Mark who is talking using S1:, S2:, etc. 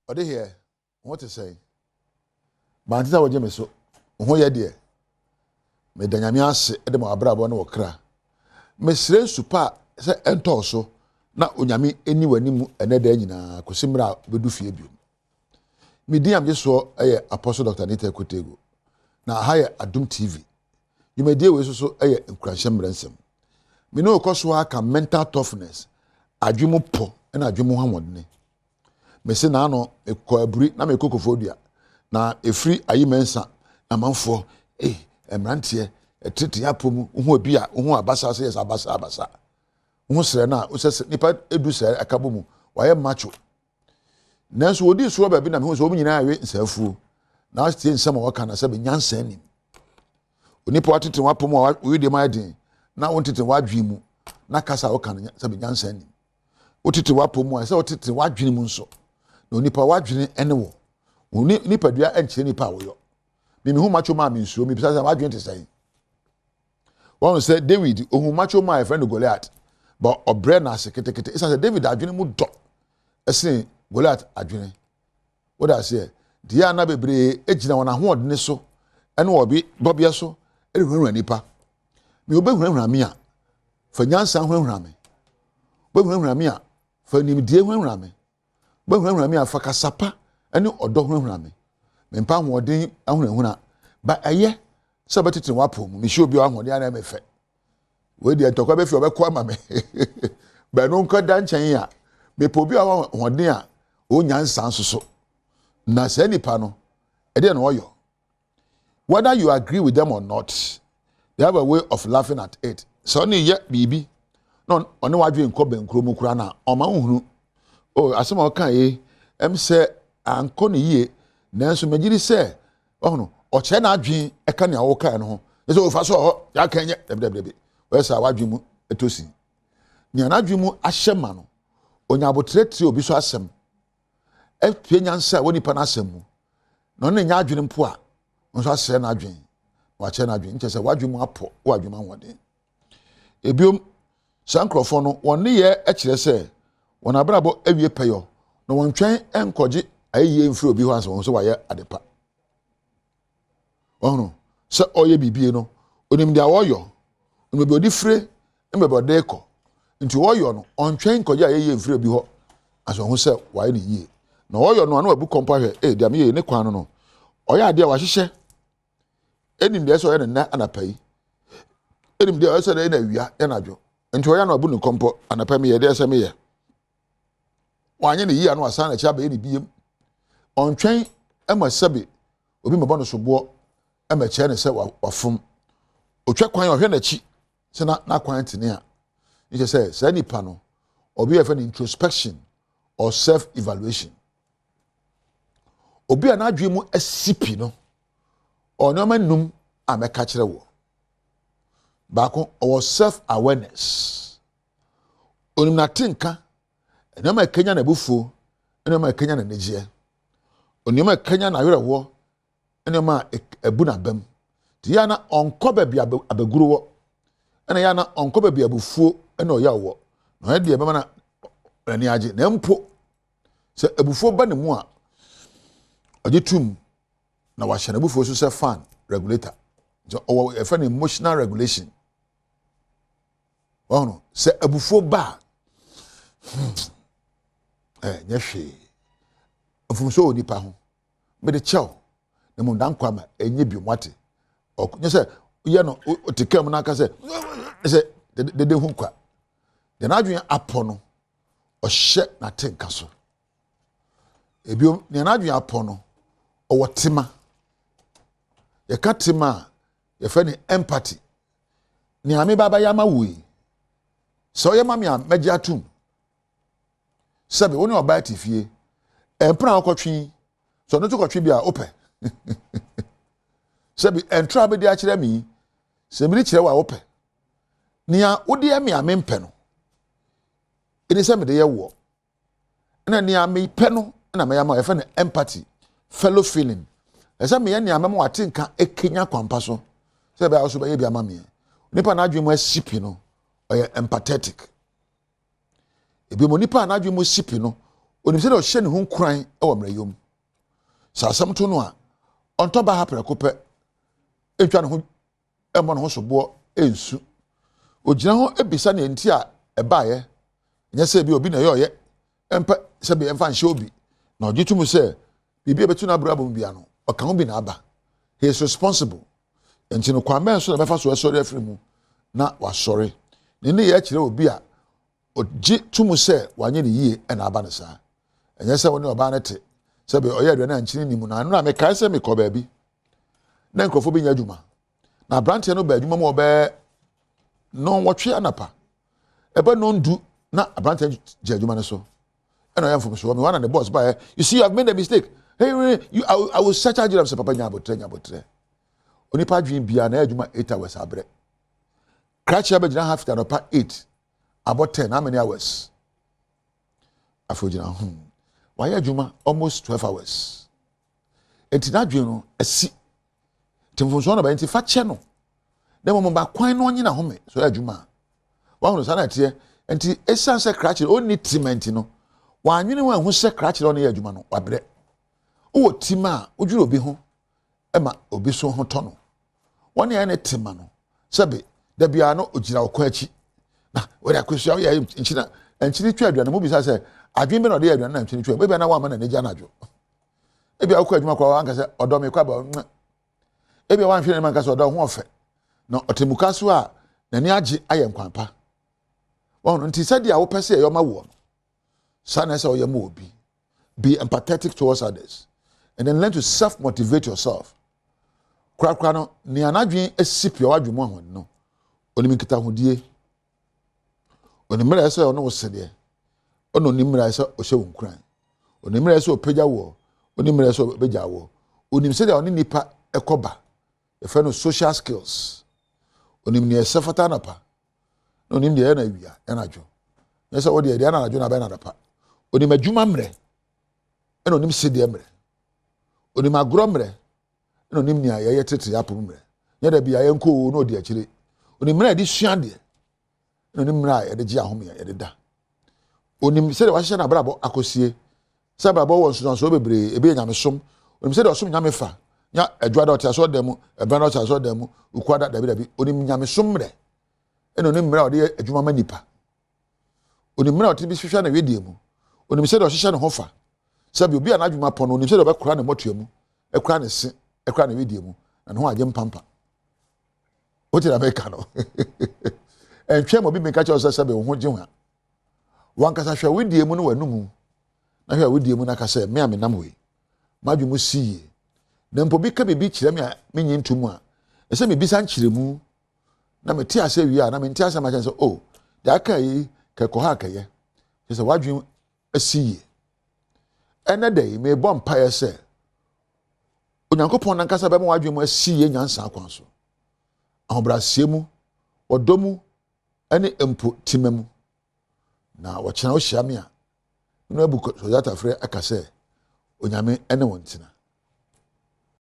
S1: Ode here, what to say? Bantita wo jeme so. Ho ye de. Me danyame ase de mo abrabo na wokra. Me sire supa se ento so na onyame eni wanimu eneda nyina kosimra bedu fie biom. Me diam je so Apostle Dr. Nita Kotego. Na haye Adom TV. You may deal with so Nkuranhyensem. Me no koso aka mental toughness. Adwemo po na adwemo hamodne. Me se na no ekọ aburi na me kokofodua. Na efri ayimensa na manfo emrante etete apomu hu obi a hu abasa se yes abasa. Hu sere na o se nipa edu sere akabomu waye macho. Nanso odi so ba bi na me hu so nyina awe nsafuo. Na astie nsam a waka na se be nyansa nim. Onipa watete wapomu a we de maiden na wontete wadwi mu na kasa waka na se be nyansa nim. Wotete wapomu a se wotete wadwene mu nso. Na onipa wadwene ene wo. Nipa dua enche nipa wo yo. Me hu macho ma me nsuo me bisa wadwene te sai. One say David ohu macho ma friend Goliath but obre na sekete isa say David adwene mu do ese Goliath adwene. What I say dia na bebre ejina wona ho odne so ene obi bobia so ehunhun nipa me obehunhun me a fa nyansa hunhun me behunhun me a fa nimdie hunhun me behunhun me a fa kasapa ene odo hunhun me mempa hoden ahunhun ba eye so betete wapom me shi obi ahoden ana me fe we de ntokwa be fi obekọ ama me ba no nka da nchen a me po obi ahoden a o nyansa nsoso na se nipa no e de no oyo. Whether you agree with them or not, they have a way of laughing at it. So ni ye bibi no oni wadwe nko benkro mu kura na o ma nhunu o asema o kan ye em se anko ne yie nanso magiri se ohunu o che na adwen e ka ne awo kan no ho so o fa so ho ya kan ye debdebdebe we sa wadwe mu etosi ni anadwe mu ahyema no onya abotreti obi so asem e pie nyansa woni pa na asem mu no ne nya adwene mpo a nso asere na adwen wa che na adwen nche se wadwe mu apo wadwe ma wode ebiom sankrofo no wonne ye e kire se won abrabo awie peyo no won twen enkoje ayiye mfiri obi ho anso won so waye adepa ono se oye bibie no onim dia woyo onim be odi fire embe be deko nti woyo no on twen enkoje ayiye mfiri obi ho anso won se waye ne yie na woyo no anu abu kompa hwe dia me ye ne kwan no oya ade a wahihye enim de so ye na anapai enim de so na wia ye na dwo nti oya no abu ne kompo anapai me ye de se me ye wanye ne yi anu asa na cha ba ye ne biem ontwen ema sebe obi mebo no sobo ema che ne se wafom otwa kwan ohwe na chi se na kwan tene a ni se nipa no obi ye fa introspection or self evaluation obi ana adwe mu asipi no ono manum ameka kire wo baako or self awareness onim na tinka eno ma Kenya na bufuo eno ma Kenya na negie onim ma Kenya na werɛwo eno ma ebu na bam ti ya na onko ba bia abaguru wo ena ya na onko ba bia bufuo ena oya wo no ya de be na ani age na mpo se abufuo ba ne mu a ojitum na wa hyɛ na bufuo so se fan regulator so o e fa na emotional regulation ono se abufuo ba nyehwe ofumso onipa ho me de chew na mu dankwa ma enye bi mwate nye se ye no otikam na aka se de hu kwa de na adwen apo no o hye na tenka so ebio ne na adwen apo no o wotima ye katima ye fa ni empathy ni ame baba ya ma wui so ye mami a meji atum sabe woni oba tifie empra akotwe so no to kotwe bia ope sabe entra be dia kire mi se mi kire wa ope nia wodi ame amempe no eni se me de ye wo na nia me pe no na me ya ma ye fa ni empathy fellow feeling esa me ya nia me mo atinka ekenya kwampa so se be aso be ye bia ma me nipa na adwe mo asipi no oye empathetic ebi mo nipa na adwe mo sipi no onim se de o hye ne ho kran e wo mrayom sa asam to no a onto ba hapre kopɛ etwa ne ho emo ne ho sobo ensu ogina ho ebisa ne enti a ɛbaaye nya se bi obi na ye oyɛ empa se bi emfa nhye obi na ogitum se bibi ebetu na brabo bia no ɔka ho bi na aba. He is responsible. Enti no kwame so na befa so esori afiri mu na wasori ne ye akire obi a ogi tumu se wanye ne yie na aba ne saa enye se woni oba ne te se be oye aduane ankyini ni mu na no na me kai se me ko ba bi na nkofo bi nya adwuma na branche no ba adwuma mo oba no wotwe anapa ebe no ndu na branche je adwuma ne so and I am from so me one and the boss by you see you have made a mistake. Hey, you I will search out you say papa nya abotre onipa dwin bia na adwuma 8 hours abre crash ya be gina half an hour 8 about 10 how many hours afogina why adwuma almost 12 hours enti na dwin no asi timfonso na ba enti fa che no na mo ba kwan no onyi na home so adwuma wa hono sana tie enti esan se crash oni treatment no wa anwene wa hu se crash no ya adwuma no wabre o tima odwuro obi ho ema obi so ho to no woni ya ne tima no sebe da bia no ogira okwa achi na we da kwesua we ya nchina twa aduane mo bi sa se adwen be no de aduane na nchina twa be na wa ma na neja na adwo e bia okwa adwuma kwa anka se odo me kwa ba e bia wan hwene man ka se odo ho ofe na otemuka so a na ni age aye nkwanpa won nti se dia wo pese e yo ma wo sa na se o ye ma obi be empathetic towards others and then learn to self-motivate yourself. Kra no ni anadwen asip yo adwemo ahon no. Oni mikita hodie. Oni mra ese ono wosede. Ono ni mra ese o hye wonkran. Oni mra ese o pagya wo. Oni mra ese o beja wo. Oni mse de oni nipa ekoba. E fe no social skills. Oni ni ese fata na pa. Oni de na wia na adwo. Ese wo de na adwo na be na dapa. Oni madwuma mre. Eno nim sede mre. Oni magro mre. Eno nim nia ye tete apom mre. Nya da bia ye nko no de akire. Oni mre de sua de. Eno nim mre ye de gi ahom ye de da. Oni sede wa hye na brabo akosie. Se brabo won so bebre ebe nyamesom. Oni sede osom nyamefa. Nya adwa da otia so dem, ebe na otia so dem, ukwada da bi. Oni nyamesom mre. Eno nim mre de adwuma manipa. Oni mre otibi hwehwa na wedie mu. Oni sede o hye ne hofa. Sabi obi anadwuma pon onim se do be kura ne motuamu ekura ne se ekura ne wedie mu na ho agye mpampa o tira be ka no entwe mo bi me ka che o sabi wo ho gye ho wan kasa hwa wedie mu no wanumu na hwa wedie mu na kasa me amenam we madwumu siye na mpo bi ka bebi kire me a menyi ntumu a ese me bisa nkire mu na me ti ase wi a na me nti ase ma che so oh da ka yi ka ko ha ka ye se wadwun asiye ene day me bom paye se onyankopon nankasa be ma wadwe mu asiye nyansa akwan so ahobrasie mu odomu ene empo timemu na wo kyena wo hia me a no abuko so data frɛ aka se onyame ene wontina